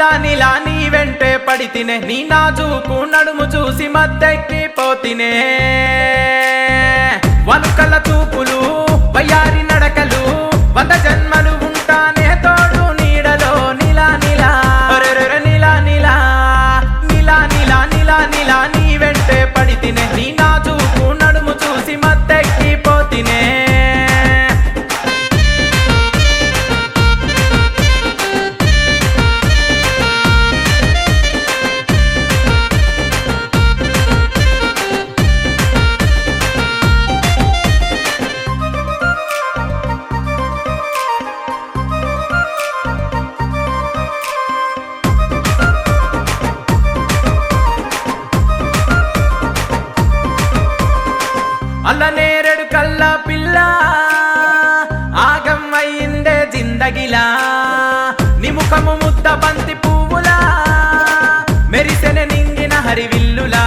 నిలా నిలా నీ వెంటే పడితినే నీ నాజూకు నడుము చూసి మత్తెక్కిపోతినే వలుకల చూపులు వయ్యారి నడకలు 100 జన్మలు ఉంటానే తోడు నీడలో నిలా నిలా నిలా నిలా నిలా నిలా నిలా నిలా నీ వెంటే పడితినే నీ నాజూకు నడుము చూసి మత్తెక్కిపోతినే అల్ల నేరేడు కల్ల పిల్ల ఆగమ్మయిందే జిందగిలా నీ ముఖము ముద్ద బంతి పువ్వులా మెరిసెన నింగిన హరివిల్లులా